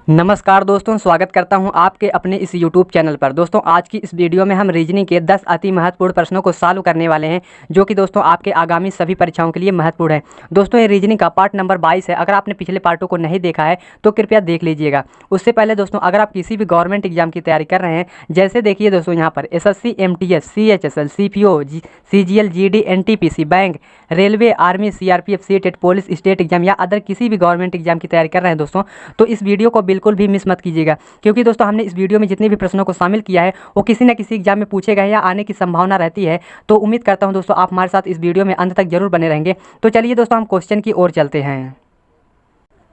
नमस्कार दोस्तों, स्वागत करता हूं आपके अपने इस YouTube चैनल पर। दोस्तों आज की इस वीडियो में हम रीजनिंग के 10 अति महत्वपूर्ण प्रश्नों को सॉल्व करने वाले हैं, जो कि दोस्तों आपके आगामी सभी परीक्षाओं के लिए महत्वपूर्ण है। दोस्तों ये रीजनिंग का पार्ट नंबर 22 है। अगर आपने पिछले पार्टों को नहीं देखा है तो कृपया देख लीजिएगा। उससे पहले दोस्तों अगर आप किसी भी गवर्नमेंट एग्जाम की तैयारी कर रहे हैं, जैसे देखिए दोस्तों यहाँ पर SSC, MTS, CHSL, CPO, CGL, GD, NTPC, bank, railway, army, CRPF, CTET, police, state exam या अदर किसी भी गवर्नमेंट एग्जाम की तैयारी कर रहे हैं दोस्तों, तो इस वीडियो को बिल्कुल भी मिस मत कीजिएगा। क्योंकि दोस्तों हमने इस वीडियो में जितने भी प्रश्नों को शामिल किया है वो किसी न किसी एग्जाम में पूछे गए या आने की संभावना रहती है। तो उम्मीद करता हूं दोस्तों आप हमारे साथ इस वीडियो में अंत तक जरूर बने रहेंगे। तो चलिए दोस्तों हम क्वेश्चन की ओर चलते हैं।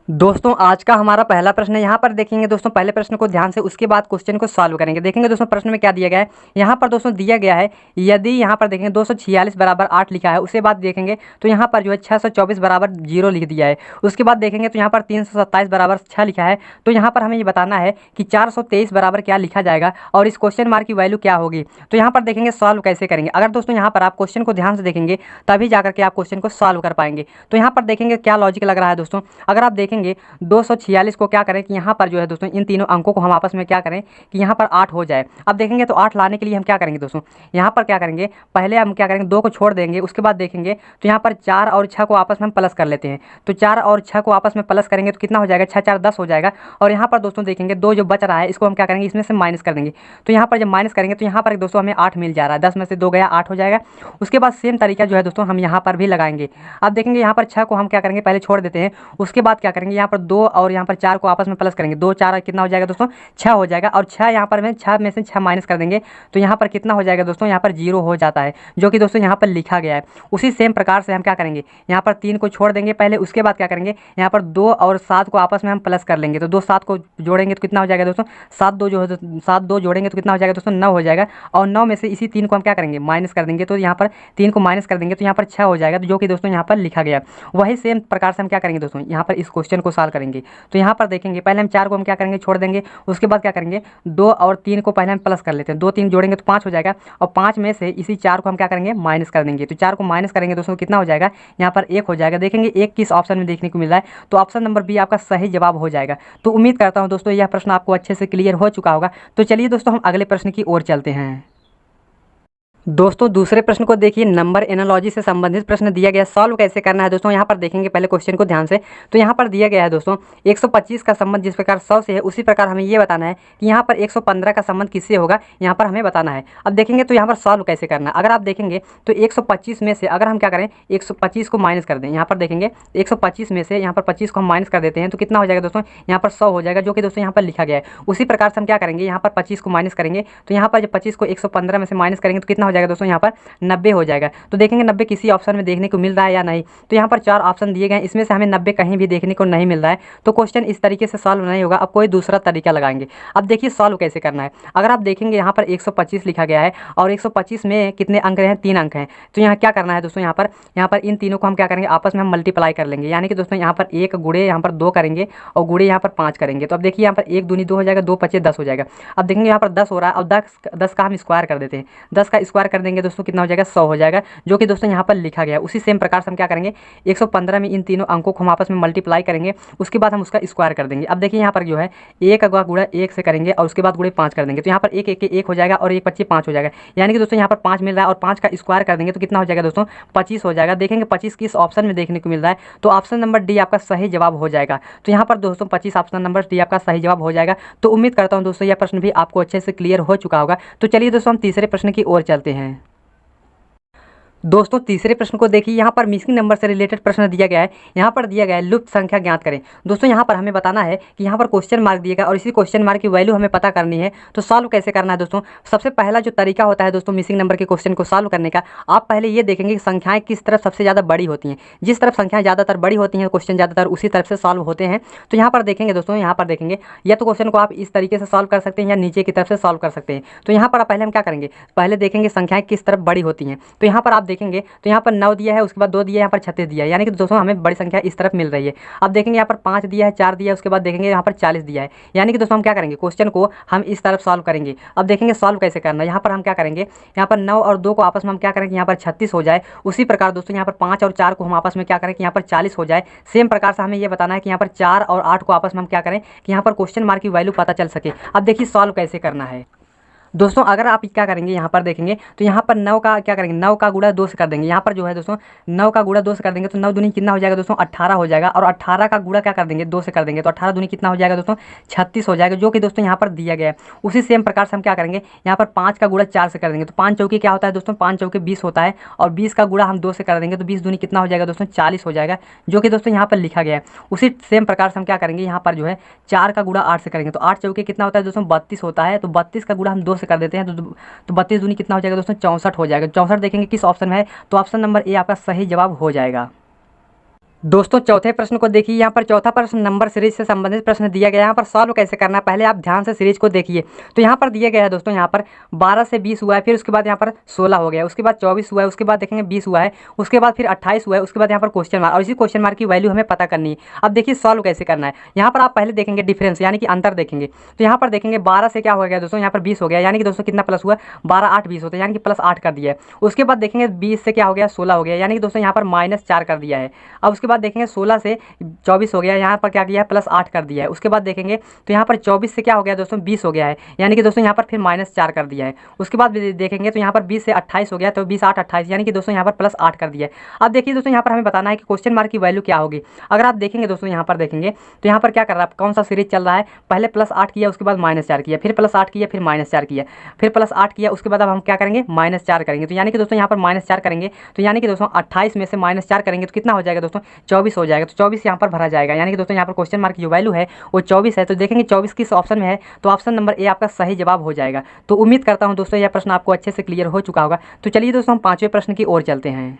दोस्तों आज का हमारा पहला प्रश्न है। यहाँ पर देखेंगे दोस्तों पहले प्रश्न को ध्यान से, उसके बाद क्वेश्चन को सॉल्व करेंगे। देखेंगे दोस्तों प्रश्न में क्या दिया गया है। यहाँ पर दोस्तों दिया गया है, यदि यहाँ पर देखेंगे 246 बराबर 8 लिखा है, उसके बाद देखेंगे तो यहाँ पर जो है 624 बराबर 0 लिख दिया है। उसके बाद देखेंगे तो यहाँ पर 327 बराबर 6 लिखा है। तो यहाँ पर हमें ये बताना है कि 423 बराबर क्या लिखा जाएगा और इस क्वेश्चन मार्क की वैल्यू क्या होगी। तो यहाँ पर देखेंगे सॉल्व कैसे करेंगे। अगर दोस्तों यहाँ पर आप क्वेश्चन को ध्यान से देखेंगे तभी जाकर के आप क्वेश्चन को सॉल्व कर पाएंगे। तो यहाँ पर देखेंगे क्या लॉजिक लग रहा है दोस्तों। अगर आप देखेंगे 246 को क्या करें कि यहाँ पर जो है दोस्तों इन तीनों अंकों को हम आपस में क्या करें कि यहाँ पर 8 हो जाए। अब देखेंगे तो 8 लाने के लिए हम क्या करेंगे दोस्तों, यहाँ पर क्या करेंगे, पहले हम क्या करेंगे 2 को छोड़ देंगे। उसके बाद देखेंगे तो यहाँ पर 4 और 6 को आपस में हम प्लस कर लेते हैं। तो 4 और 6 को आपस में प्लस करेंगे तो कितना हो जाएगा, 6 4 10 हो जाएगा। और यहाँ पर दोस्तों देखेंगे 2 जो बच रहा है इसको हम क्या करेंगे, इसमें से माइनस कर देंगे। तो यहाँ पर जब माइनस करेंगे तो यहाँ पर दोस्तों हमें 8 मिल जा रहा है। 10 में से 2 गया 8 हो जाएगा। उसके बाद सेम तरीका जो है दोस्तों हम यहाँ पर भी लगाएंगे। अब देखेंगे यहाँ पर 6 को हम क्या करेंगे, पहले छोड़ देते हैं। उसके बाद क्या करेंगे, यहाँ पर 2 और यहाँ पर 4 को आपस में प्लस करेंगे। 2 4 कितना हो जाएगा दोस्तों, 6 हो जाएगा। और 6 यहाँ पर 6 में से 6 माइनस कर देंगे तो यहाँ पर कितना हो जाएगा दोस्तों, यहाँ पर 0 हो जाता है, जो कि दोस्तों यहाँ पर लिखा गया है। उसी सेम प्रकार से हम क्या करेंगे, यहाँ पर 3 को छोड़ देंगे पहले। उसके बाद क्या करेंगे, यहाँ पर 2 और 7 को आपस में हम प्लस कर लेंगे। तो 2 7 को जोड़ेंगे तो कितना हो जाएगा दोस्तों, 7 2 जो है 7 2 जोड़ेंगे तो कितना हो जाएगा दोस्तों, 9 हो जाएगा। और 9 में से इसी 3 को हम क्या करेंगे, माइनस कर देंगे। तो यहाँ पर 3 को माइनस कर देंगे तो यहाँ पर 6 हो जाएगा, जो कि दोस्तों यहाँ पर लिखा गया। वही सेम प्रकार से हम क्या करेंगे दोस्तों, यहाँ पर इस क्वेश्चन को सॉल्व करेंगे। तो यहाँ पर देखेंगे पहले हम 4 को हम क्या करेंगे, छोड़ देंगे। उसके बाद क्या करेंगे, 2 और 3 को पहले हम प्लस कर लेते हैं। 2 3 जोड़ेंगे तो 5 हो जाएगा। और 5 में से इसी 4 को हम क्या करेंगे, माइनस कर देंगे। तो 4 को माइनस करेंगे दोस्तों कितना हो जाएगा, यहाँ पर 1 हो जाएगा। देखेंगे 1 किस ऑप्शन में देखने को मिल रहा है, तो ऑप्शन नंबर बी आपका सही जवाब हो जाएगा। तो उम्मीद करता हूँ दोस्तों यह प्रश्न आपको अच्छे से क्लियर हो चुका होगा। तो चलिए दोस्तों हम अगले प्रश्न की ओर चलते हैं। दोस्तों दूसरे प्रश्न को देखिए, नंबर एनालॉजी से संबंधित प्रश्न दिया गया। सॉल्व कैसे करना है दोस्तों, यहाँ पर देखेंगे पहले क्वेश्चन को ध्यान से। तो यहाँ पर दिया गया है दोस्तों 125 का संबंध जिस प्रकार 100 से है, उसी प्रकार हमें ये बताना है कि यहाँ पर 115 का संबंध किससे होगा, यहाँ पर हमें बताना है। अब देखेंगे तो यहाँ पर सॉल्व कैसे करना है। अगर आप देखेंगे तो 125 में से अगर हम क्या करें, 125 को माइनस कर दें। यहाँ पर देखेंगे 125 में से यहाँ पर 25 को हम माइनस कर देते हैं तो कितना हो जाएगा दोस्तों, यहाँ पर 100 हो जाएगा, जो कि दोस्तों यहाँ पर लिखा गया है। उसी प्रकार से हम क्या करेंगे, यहाँ पर 25 को माइनस करेंगे। तो यहाँ पर जब 25 को 115 में से माइनस करेंगे तो कितना हो जाएगा दोस्तों, यहाँ पर 90 हो जाएगा। तो देखेंगे 90 किसी ऑप्शन में देखने को मिल रहा है या नहीं। तो यहाँ पर 4 ऑप्शन दिए गए हैं, इसमें से हमें 90 कहीं भी देखने को नहीं मिल रहा है। तो क्वेश्चन इस तरीके से सॉल्व नहीं होगा। अब कोई दूसरा तरीका लगाएंगे। अब देखिए सॉल्व कैसे करना है। अगर आप देखेंगे यहाँ पर 125 लिखा गया है और 125 में कितने अंक हैं, 3 अंक हैं। तो यहाँ क्या करना है दोस्तों, यहाँ पर इन तीनों को हम क्या करेंगे, आपस में हम मल्टीप्लाई कर लेंगे। यानी कि दोस्तों यहाँ पर 1 गुणे यहाँ पर 2 करेंगे और गुणे यहाँ पर 5 करेंगे। तो अब देखिए यहाँ पर 1 दूनी 2 हो जाएगा, 2 पचे 10 हो जाएगा। अब देखेंगे यहाँ पर 10 हो रहा है। अब 10 का हम स्क्वायर कर देते हैं। 10 का स्क्वायर कर देंगे दोस्तों कितना हो जाएगा, 100 हो जाएगा, जो कि दोस्तों यहाँ पर लिखा गया है। उसी सेम प्रकार से हम क्या करेंगे, 115 में इन तीनों अंकों को हम आपस में मल्टीप्लाई करेंगे। उसके बाद हम उसका स्क्वायर कर देंगे। अब देखिए यहाँ पर जो है 1 का गुणा 1 से करेंगे और उसके बाद गुणे 5 कर देंगे। तो यहाँ पर 1 1 1 हो जाएगा और 1 25 5 हो जाएगा। यानी कि दोस्तों यहाँ पर 5 मिल रहा है और 5 का स्क्वायर कर देंगे तो कितना हो जाएगा दोस्तों, 25 हो जाएगा। देखेंगे 25 किस ऑप्शन में देखने को मिल रहा है, तो ऑप्शन नंबर डी आपका सही जवाब हो जाएगा। तो यहाँ पर दोस्तों 25 ऑप्शन नंबर डी आपका सही जवाब हो जाएगा। तो उम्मीद करता हूँ दोस्तों यह प्रश्न भी आपको अच्छे से क्लियर हो चुका होगा। तो चलिए दोस्तों हम तीसरे प्रश्न की ओर चलते हैं। दोस्तों तीसरे प्रश्न को देखिए, यहाँ पर मिसिंग नंबर से रिलेटेड प्रश्न दिया गया है। यहाँ पर दिया गया है लुप्त संख्या ज्ञात करें। दोस्तों यहाँ पर हमें बताना है कि यहाँ पर क्वेश्चन मार्क दिया गया और इसी क्वेश्चन मार्क की वैल्यू हमें पता करनी है। तो सॉल्व कैसे करना है दोस्तों, सबसे पहला जो तरीका होता है दोस्तों मिसिंग नंबर के क्वेश्चन को सॉल्व करने का, आप पहले ये देखेंगे कि संख्याएं किस तरफ सबसे ज़्यादा बड़ी होती हैं। जिस तरफ संख्याएं ज़्यादातर बड़ी होती हैं क्वेश्चन ज़्यादातर उसी तरफ से सॉल्व होते हैं। तो यहाँ पर देखेंगे दोस्तों, यहाँ पर देखेंगे या तो क्वेश्चन को आप इस तरीके से सॉल्व कर सकते हैं या नीचे की तरफ से सॉल्व कर सकते हैं। तो यहाँ पर पहले हम क्या करेंगे, पहले देखेंगे संख्याएं किस तरफ बड़ी होती हैं। तो यहाँ पर आप देखेंगे तो यहाँ पर 9 दिया है, उसके बाद 2 दिया है, यहाँ पर 36 दिया है, यानी कि दोस्तों हमें बड़ी संख्या इस तरफ मिल रही है। अब देखेंगे यहाँ पर 5 दिया है, 4 दिया है, उसके बाद देखेंगे यहाँ पर 40 दिया है, यानी कि दोस्तों हम क्या करेंगे, क्वेश्चन को हम इस तरफ सॉल्व करेंगे। अब देखेंगे सॉल्व कैसे करना है। यहाँ पर हम क्या करेंगे, यहाँ पर 9 और 2 को आपस में हम क्या करेंगे, यहाँ पर 36 हो जाए। उसी प्रकार दोस्तों यहाँ पर 5 और 4 को हम आपस में क्या करें कि यहाँ पर 40 हो जाए। सेम प्रकार से हमें ये बताना है कि यहाँ पर 4 और 8 को आपस में हम क्या करें कि यहाँ पर क्वेश्चन मार्क की वैल्यू पता चल सके। अब देखिए सॉल्व कैसे करना है दोस्तों। अगर आप क्या करेंगे, यहाँ पर देखेंगे तो यहाँ पर 9 का क्या करेंगे, 9 का गुणा 2 से कर देंगे। यहाँ पर जो है दोस्तों 9 का गुणा 2 से कर देंगे तो 9 दूनी कितना हो जाएगा दोस्तों, 18 हो जाएगा। और 18 का गुणा क्या कर देंगे, 2 से कर देंगे तो 18 दूनी कितना हो जाएगा दोस्तों, 36 हो जाएगा, जो कि दोस्तों यहाँ पर दिया गया है। उसी सेम प्रकार से हम क्या करेंगे, यहाँ पर 5 का गुणा 4 से कर देंगे तो 5 चौके क्या होता है दोस्तों, 5 चौके 20 होता है। और 20 का गुणा हम 2 से कर देंगे तो 20 दूनी कितना हो जाएगा दोस्तों, 40 हो जाएगा, जो कि दोस्तों यहाँ पर लिखा गया है। उसी सेम प्रकार से हम क्या करेंगे, यहाँ पर जो है 4 का गुणा 8 से करेंगे तो 8 चौके कितना होता है दोस्तों, 32 होता है। तो 32 का गुणा हम 2 से कर देते हैं तो 32 दूनी कितना हो जाएगा दोस्तों, 64 हो जाएगा। 64 देखेंगे किस ऑप्शन में है, तो ऑप्शन नंबर ए आपका सही जवाब हो जाएगा। दोस्तों चौथे प्रश्न को देखिए। यहाँ पर चौथा प्रश्न नंबर सीरीज से संबंधित प्रश्न दिया गया है। यहाँ पर सॉल्व कैसे करना है, पहले आप ध्यान से सीरीज को देखिए। तो यहाँ पर दिया गया है दोस्तों, यहाँ पर 12 से 20 हुआ है, फिर उसके बाद यहाँ पर 16 हो गया, उसके बाद 24 हुआ है, उसके बाद देखेंगे 20 हुआ है, उसके बाद फिर 28 हुआ है, उसके बाद यहाँ पर क्वेश्चन मार्क, और इसी क्वेश्चन मार्क की वैल्यू हमें पता करनी है। अब देखिए सॉल्व कैसे करना है। यहाँ पर आप पहले देखेंगे डिफरेंस यानी कि अंतर देखेंगे। तो यहाँ पर देखेंगे 12 से क्या हो गया दोस्तों, यहाँ पर 20 हो गया, यानी कि दोस्तों कितना प्लस हुआ, 12 8 20 होता है, यानी कि प्लस 8 कर दिया है। उसके बाद देखेंगे 20 से क्या हो गया, 16 हो गया, यानी कि दोस्तों यहाँ पर -4 कर दिया है। अब उसके बाद देखेंगे 16 से 24 हो गया, यहाँ पर क्या किया है, प्लस 8 कर दिया है। उसके बाद देखेंगे तो यहाँ पर 24 से क्या हो गया दोस्तों, 20 हो गया है, यानी कि दोस्तों यहाँ पर फिर -4 कर दिया है। उसके बाद देखेंगे तो यहाँ पर 20 से 28 हो गया, तो 20 8 28, यानी कि दोस्तों यहाँ पर प्लस 8 कर दिया है। अब देखिए दोस्तों यहाँ पर हमें बताना है कि क्वेश्चन मार्क की वैल्यू क्या होगी। अगर आप देखेंगे दोस्तों यहाँ पर देखेंगे तो यहाँ पर क्या कर रहा है, कौन सा सीरीज चल रहा है, पहले प्लस 8 किया, उसके बाद -4 किया, फिर प्लस 8 किया, फिर -4 किया, फिर प्लस 8 किया, उसके बाद अब हम क्या करेंगे, -4 करेंगे। तो यानी कि दोस्तों यहाँ पर -4 करेंगे, तो यानी कि दोस्तों 28 में से -4 करेंगे तो कितना हो जाएगा दोस्तों, 24 हो जाएगा। तो 24 यहाँ पर भरा जाएगा, यानी कि दोस्तों यहाँ पर क्वेश्चन मार्क की जो वैल्यू है वो 24 है। तो देखेंगे 24 किस ऑप्शन में है, तो ऑप्शन नंबर ए आपका सही जवाब हो जाएगा। तो उम्मीद करता हूँ दोस्तों यह प्रश्न आपको अच्छे से क्लियर हो चुका होगा। तो चलिए दोस्तों हम पांचवें प्रश्न की ओर चलते हैं।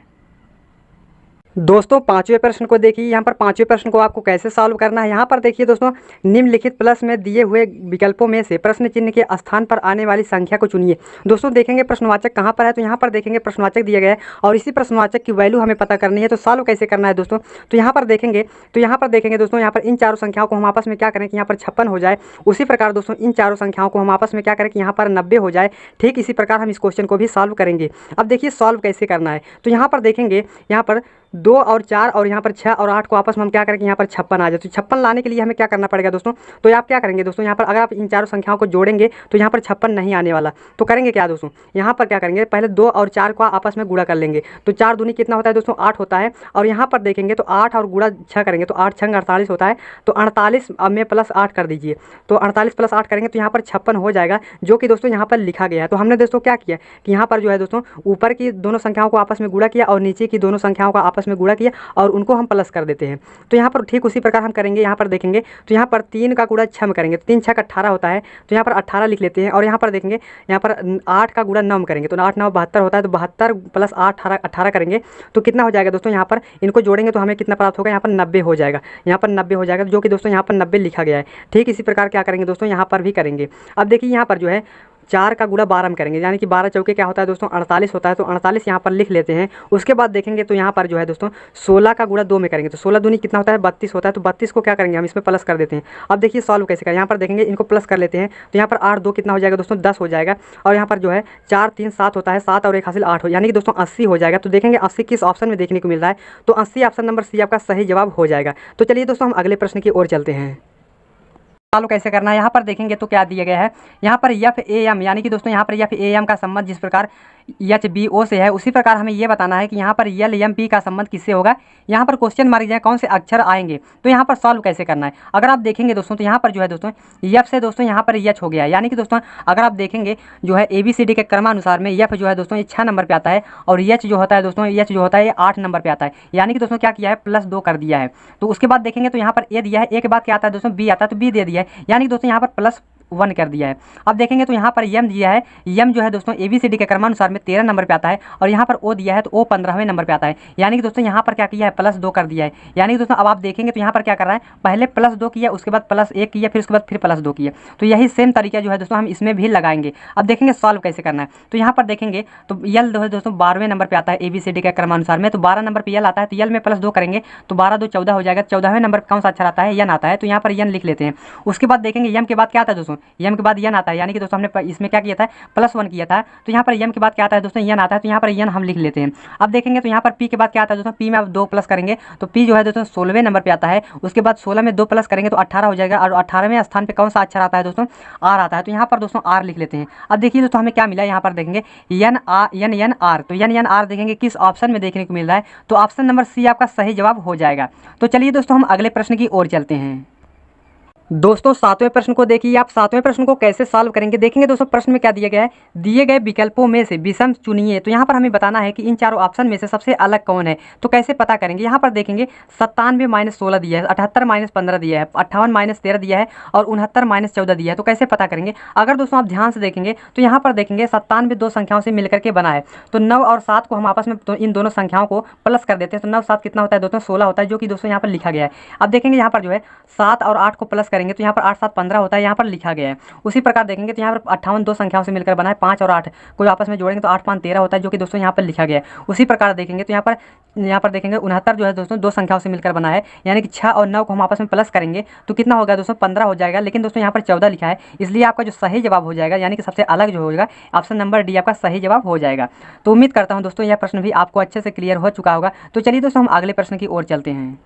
दोस्तों पांचवें प्रश्न को देखिए। यहाँ पर पांचवें प्रश्न को आपको कैसे सॉल्व करना है। यहाँ पर देखिए दोस्तों, निम्नलिखित प्लस में दिए हुए विकल्पों में से प्रश्न चिन्ह के स्थान पर आने वाली संख्या को चुनिए। दोस्तों देखेंगे प्रश्नवाचक कहाँ पर है, तो यहाँ पर देखेंगे प्रश्नवाचक दिया गया है और इसी प्रश्नवाचक की वैल्यू हमें पता करनी है। तो सॉल्व कैसे करना है दोस्तों, तो यहाँ पर देखेंगे दोस्तों, यहाँ पर इन चारों संख्याओं को हम आपस में क्या करें कि यहाँ पर 56 हो जाए। उसी प्रकार दोस्तों इन चारों संख्याओं को हम आपस में क्या करें कि यहाँ पर 90 हो जाए। ठीक इसी प्रकार हम इस क्वेश्चन को भी सॉल्व करेंगे। अब देखिए सॉल्व कैसे करना है। तो यहाँ पर देखेंगे, यहाँ पर 2 और 4 और यहाँ पर 6 और 8 को आपस में हम क्या करेंगे, यहाँ पर 56 आ जाए। तो 56 लाने के लिए हमें क्या करना पड़ेगा दोस्तों, तो आप क्या करेंगे दोस्तों, यहाँ पर अगर आप इन चारों संख्याओं को जोड़ेंगे तो यहाँ पर 56 नहीं आने वाला। तो करेंगे क्या दोस्तों, यहाँ पर क्या करेंगे, पहले 2 और 4 को आपस में गुणा कर लेंगे। तो 4 दूनी कितना होता है दोस्तों, 8 होता है। और यहाँ पर देखेंगे तो 8 और गुणा 6 करेंगे तो 8 6 48 होता है। तो 48 में प्लस 8 कर दीजिए, तो 48 प्लस 8 करेंगे तो यहाँ पर 56 हो जाएगा, जो कि दोस्तों यहाँ पर लिखा गया है। तो हमने दोस्तों क्या किया कि यहाँ पर जो है दोस्तों ऊपर की दोनों संख्याओं को आपस में गुणा किया और नीचे की दोनों संख्याओं का आपस में गुणा किया और उनको हम प्लस कर देते हैं। तो यहाँ पर ठीक उसी प्रकार हम करेंगे। यहाँ पर देखेंगे तो यहाँ पर 3 का गुणा 6 में करेंगे तो 3 6 18 होता है। तो यहाँ पर 18 लिख लेते हैं। और यहाँ पर देखेंगे, यहाँ पर 8 का गुणा 9 में करेंगे तो 8 9 72 होता है। तो 72 प्लस 8 18 करेंगे तो कितना हो जाएगा दोस्तों, यहाँ पर इनको जोड़ेंगे तो हमें कितना प्राप्त होगा, यहाँ पर 90 हो जाएगा। यहाँ पर 90 हो जाएगा, जो कि दोस्तों यहाँ पर 90 लिखा गया है। ठीक इसी प्रकार क्या करेंगे दोस्तों, यहाँ पर भी करेंगे। अब देखिए यहाँ पर जो है 4 का गुणा 12 में करेंगे, यानी कि 12 चौके क्या होता है दोस्तों, 48 होता है। तो 48 यहाँ पर लिख लेते हैं। उसके बाद देखेंगे तो यहाँ पर जो है दोस्तों 16 का गुणा 2 में करेंगे तो 16 दूनी कितना होता है, 32 होता है। तो 32 को क्या करेंगे, हम इसमें प्लस कर देते हैं। अब देखिए सॉल्व कैसे करें। यहाँ पर देखेंगे इनको प्लस कर लेते हैं तो यहाँ पर 8 2 कितना हो जाएगा दोस्तों, 10 हो जाएगा। और यहाँ पर जो है 4 3 7 होता है, 7 और 1 हासिल 8 हो, यानी कि दोस्तों 80 हो जाएगा। तो देखेंगे 80 किस ऑप्शन में देखने को मिल रहा है, तो 80 ऑप्शन नंबर सी आपका सही जवाब हो जाएगा। तो चलिए दोस्तों हम अगले प्रश्न की ओर चलते हैं। सॉल्व कैसे करना है। यहाँ पर देखेंगे तो क्या दिया गया है, यहाँ पर FAM यानी कि दोस्तों यहाँ पर FAM का संबंध जिस प्रकार HBO से है, उसी प्रकार हमें ये बताना है कि यहाँ पर LMP का संबंध किससे होगा। यहाँ पर क्वेश्चन मार्क जो है कौन से अक्षर आएंगे। तो यहाँ पर सॉल्व कैसे करना है। अगर आप देखेंगे दोस्तों तो यहाँ पर जो है दोस्तों F से दोस्तों यहाँ पर H हो गया है, यानी कि दोस्तों अगर आप देखेंगे जो है ABCD के क्रमानुसार में F जो है दोस्तों ये 6 नंबर पर आता है और H जो होता है दोस्तों ये 8 नंबर पर आता है, यानी कि दोस्तों क्या किया है, +2 कर दिया है। तो उसके बाद देखेंगे तो यहाँ पर A दिया है, A के बाद क्या आता है दोस्तों B आता है, तो B दे दिया है, यानी कि दोस्तों यहाँ पर +1 कर दिया है। अब देखेंगे तो यहाँ पर यम दिया है, यम जो है दोस्तों ABCD के क्रमानुसार में 13 नंबर पे आता है, और यहाँ पर ओ दिया है तो ओ 15वें नंबर पे आता है। यानी कि दोस्तों यहाँ पर क्या किया है, +2 कर दिया है। यानी कि दोस्तों अब आप देखेंगे तो यहाँ पर क्या कर रहा है, पहले +2 किया, उसके बाद +1 किया, फिर उसके बाद फिर +2 किया। तो यही सेम तरीका जो है दोस्तों हम इसमें भी लगाएंगे। अब देखेंगे सॉल्व कैसे करना है। तो यहाँ पर देखेंगे तो यल जो है दोस्तों 12वें नंबर पे आता है ABCD के क्रमानुसार में, तो 12 नंबर पे यल आता है, तो यल में +2 करेंगे तो 12 2 14 हो जाएगा। 14वें नंबर पर कौन सा अक्षर आता है, यन आता है, तो यहाँ पर यन लिख लेते हैं। उसके बाद देखेंगे यम के बाद क्या आता है दोस्तों, यम के बाद यन आता है। यानी कि दोस्तों हमने इसमें क्या किया था, +1 किया था, तो यहाँ पर यम के बाद क्या आता है दोस्तों, यन आता है, तो यहाँ पर यन हम लिख लेते हैं। अब देखेंगे तो यहाँ पर पी के बाद क्या आता है दोस्तों, पी में अब 2 प्लस करेंगे तो पी जो है दोस्तों 16वें नंबर पे आता है। उसके बाद 16 में 2 प्लस करेंगे तो 18 हो जाएगा, और 18वें स्थान पे कौन सा अक्षर आता है दोस्तों, आर आता है, तो यहाँ पर दोस्तों आर लिख लेते हैं। अब देखिए दोस्तों हमें क्या मिला, यहाँ पर देखेंगे यन यन आर, तो यन आर देखेंगे किस ऑप्शन में देखने को मिल रहा है, तो ऑप्शन नंबर सी आपका सही जवाब हो जाएगा। तो चलिए दोस्तों हम अगले प्रश्न की ओर चलते हैं। दोस्तों 7वें प्रश्न को देखिए, आप 7वें प्रश्न को कैसे सॉल्व करेंगे। देखेंगे दोस्तों प्रश्न में क्या दिया गया है, दिए गए विकल्पों में से विषम चुनिए। तो यहाँ पर हमें बताना है कि इन चारों ऑप्शन में से सबसे अलग कौन है। तो कैसे पता करेंगे, यहाँ पर देखेंगे 97 - 16 दिया है, 78 - 15 दिया है, 58 - 13 दिया है, और 69 - 14 दिया है। तो कैसे पता करेंगे, अगर दोस्तों आप ध्यान से देखेंगे तो यहाँ पर देखेंगे 97 दो संख्याओं से मिलकर के बना है, तो 9 और 7 को हम आपस में तो इन दोनों संख्याओं को प्लस कर देते हैं, तो 9 7 कितना होता है दोस्तों, 16 होता है, जो कि दोस्तों यहाँ पर लिखा गया है। अब देखेंगे यहाँ पर जो है 7 और 8 को प्लस करेंगे तो यहाँ पर 8 7 15 होता है, यहाँ पर लिखा गया है। उसी प्रकार देखेंगे तो यहाँ पर 58 दो संख्याओं से मिलकर बना है, 5 और 8 को आपस में जोड़ेंगे तो 8 5 13 होता है, जो कि दोस्तों यहाँ पर लिखा गया है। उसी प्रकार देखेंगे तो यहाँ पर देखेंगे 69 जो है दोस्तों दो संख्याओं से मिलकर बना है, यानी कि 6 और 9 को हम आपस में प्लस करेंगे तो कितना होगा दोस्तों, 15 हो जाएगा। लेकिन दोस्तों यहाँ पर 14 लिखा है, इसलिए आपका जो सही जवाब हो जाएगा, यानी कि सबसे अलग जो होगा, ऑप्शन नंबर डी आपका सही जवाब हो जाएगा। तो उम्मीद करता हूँ दोस्तों यह प्रश्न भी आपको अच्छे से क्लियर हो चुका होगा। तो चलिए दोस्तों हम अगले प्रश्न की ओर चलते हैं।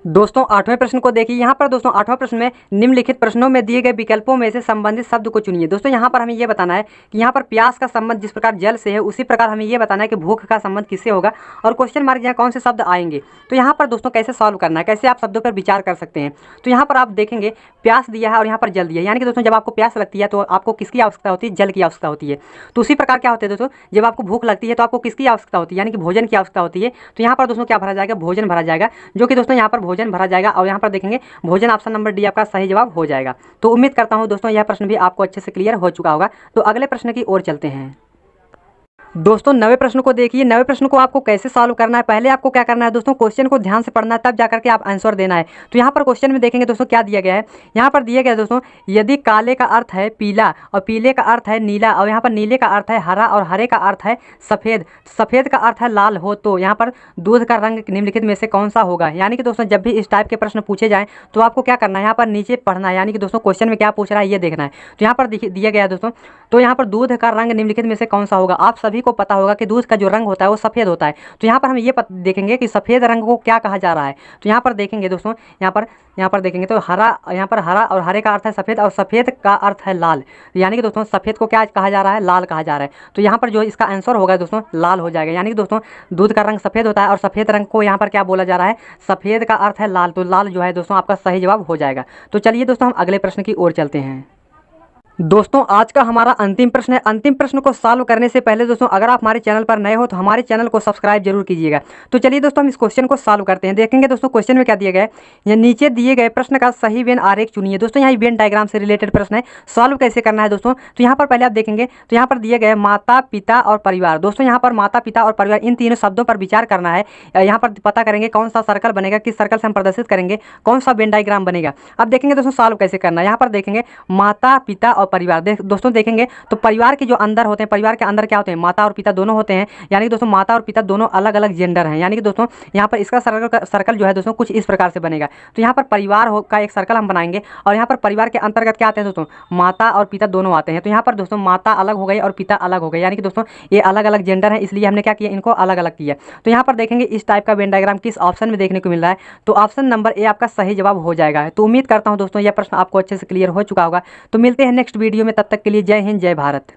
दोस्तों 8वें प्रश्न को देखिए, यहाँ पर दोस्तों 8वां प्रश्न में निम्नलिखित प्रश्नों में दिए गए विकल्पों में से संबंधित शब्द को चुनिए। दोस्तों यहाँ पर हमें ये बताना है कि यहाँ पर प्यास का संबंध जिस प्रकार जल से है, उसी प्रकार हमें ये बताना है कि भूख का संबंध किससे होगा, और क्वेश्चन मार्क यहाँ कौन से शब्द आएंगे। तो यहाँ पर दोस्तों कैसे सॉल्व करना है, कैसे आप शब्दों पर विचार कर सकते हैं। तो यहाँ पर आप देखेंगे प्यास दिया है और यहाँ पर जल दिया है, यानी कि दोस्तों जब आपको प्यास लगती है तो आपको किसकी आवश्यकता होती है, जल की आवश्यकता होती है। तो उसी प्रकार क्या होता है दोस्तों, जब आपको भूख लगती है तो आपको किसकी आवश्यकता होती है, यानी कि भोजन की आवश्यकता होती है। तो यहाँ पर दोस्तों क्या भरा जाएगा, भोजन भरा जाएगा, जो कि दोस्तों यहाँ पर भोजन भरा जाएगा, और यहाँ पर देखेंगे भोजन ऑप्शन नंबर डी आपका सही जवाब हो जाएगा। तो उम्मीद करता हूं दोस्तों यह प्रश्न भी आपको अच्छे से क्लियर हो चुका होगा। तो अगले प्रश्न की ओर चलते हैं। दोस्तों 9वें प्रश्न को देखिए, 9वें प्रश्न को आपको कैसे सॉल्व करना है। पहले आपको क्या करना है दोस्तों, क्वेश्चन को ध्यान से पढ़ना है, तब जाकर के आप आंसर देना है। तो यहाँ पर क्वेश्चन में देखेंगे दोस्तों क्या दिया गया है, यहाँ पर दिया गया है दोस्तों, यदि काले का अर्थ है पीला और पीले का अर्थ है नीला, और यहाँ पर नीले का अर्थ है हरा और हरे का अर्थ है सफ़ेद, सफ़ेद का अर्थ है लाल हो, तो यहाँ पर दूध का रंग निम्नलिखित में से कौन सा होगा। यानी कि दोस्तों जब भी इस टाइप के प्रश्न पूछे जाएँ तो आपको क्या करना है, यहाँ पर नीचे पढ़ना है, यानी कि दोस्तों क्वेश्चन में क्या पूछ रहा है ये देखना है। तो यहाँ पर दिया गया है दोस्तों, तो यहाँ पर दूध का रंग निम्नलिखित में से कौन सा होगा। आप सभी को पता होगा कि दूध का जो रंग होता है वो सफ़ेद होता है। तो यहाँ पर हम ये देखेंगे कि सफ़ेद रंग को क्या कहा जा रहा है। तो यहाँ पर देखेंगे दोस्तों, यहाँ पर देखेंगे तो हरा, यहाँ पर हरा और हरे का अर्थ है सफ़ेद, और सफ़ेद का अर्थ है लाल, यानी कि दोस्तों सफ़ेद को क्या कहा जा रहा है, लाल कहा जा रहा है। तो यहाँ पर जो इसका आंसर होगा दोस्तों लाल हो जाएगा। यानी कि दोस्तों दूध का रंग सफ़ेद होता है और सफ़ेद रंग को यहाँ पर क्या बोला जा रहा है, सफ़ेद का अर्थ है लाल, तो लाल जो है दोस्तों आपका सही जवाब हो जाएगा। तो चलिए दोस्तों हम अगले प्रश्न की ओर चलते हैं। दोस्तों आज का हमारा अंतिम प्रश्न है। अंतिम प्रश्न को सॉल्व करने से पहले दोस्तों अगर आप हमारे चैनल पर नए हो तो हमारे चैनल को सब्सक्राइब जरूर कीजिएगा। तो चलिए दोस्तों हम इस क्वेश्चन को सॉल्व करते हैं। देखेंगे दोस्तों क्वेश्चन में क्या दिया गया है, या नीचे दिए गए प्रश्न का सही वेन आरेख चुनिए। दोस्तों यहाँ वेन डायग्राम से रिलेटेड प्रश्न है, सॉल्व कैसे करना है दोस्तों। तो यहाँ पर पहले आप देखेंगे तो यहाँ पर दिए गए माता पिता और परिवार। दोस्तों यहाँ पर माता पिता और परिवार इन तीनों शब्दों पर विचार करना है। यहाँ पर पता करेंगे कौन सा सर्कल बनेगा, किस सर्कल से हम प्रदर्शित करेंगे, कौन सा वेन डायग्राम बनेगा। अब देखेंगे दोस्तों सॉल्व कैसे करना है। यहाँ पर देखेंगे माता पिता और परिवार, दोस्तों देखेंगे तो परिवार के जो अंदर होते हैं, परिवार के अंदर क्या होते हैं, माता और पिता दोनों होते हैं। यानी कि दोस्तों माता और पिता दोनों अलग अलग जेंडर हैं। यानी कि दोस्तों यहाँ पर इसका सर्कल जो है दोस्तों कुछ इस प्रकार से बनेगा। तो यहाँ पर परिवार का एक सर्कल हम बनाएंगे, और यहाँ पर परिवार के अंतर्गत क्या आते हैं दोस्तों, माता और पिता दोनों आते हैं। तो यहाँ पर दोस्तों माता अलग हो गई और पिता अलग हो गए, यानी कि दोस्तों ये अलग अलग जेंडर है, इसलिए हमने क्या किया, इनको अलग अलग किया। तो यहाँ पर देखेंगे इस टाइप का वेन डायग्राम किस ऑप्शन में देखने को मिल रहा है, तो ऑप्शन नंबर ए आपका सही जवाब हो जाएगा। तो उम्मीद करता हूँ दोस्तों यह प्रश्न आपको अच्छे से क्लियर हो चुका होगा। तो मिलते हैं नेक्स्ट वीडियो में, तब तक के लिए जय हिंद जय भारत।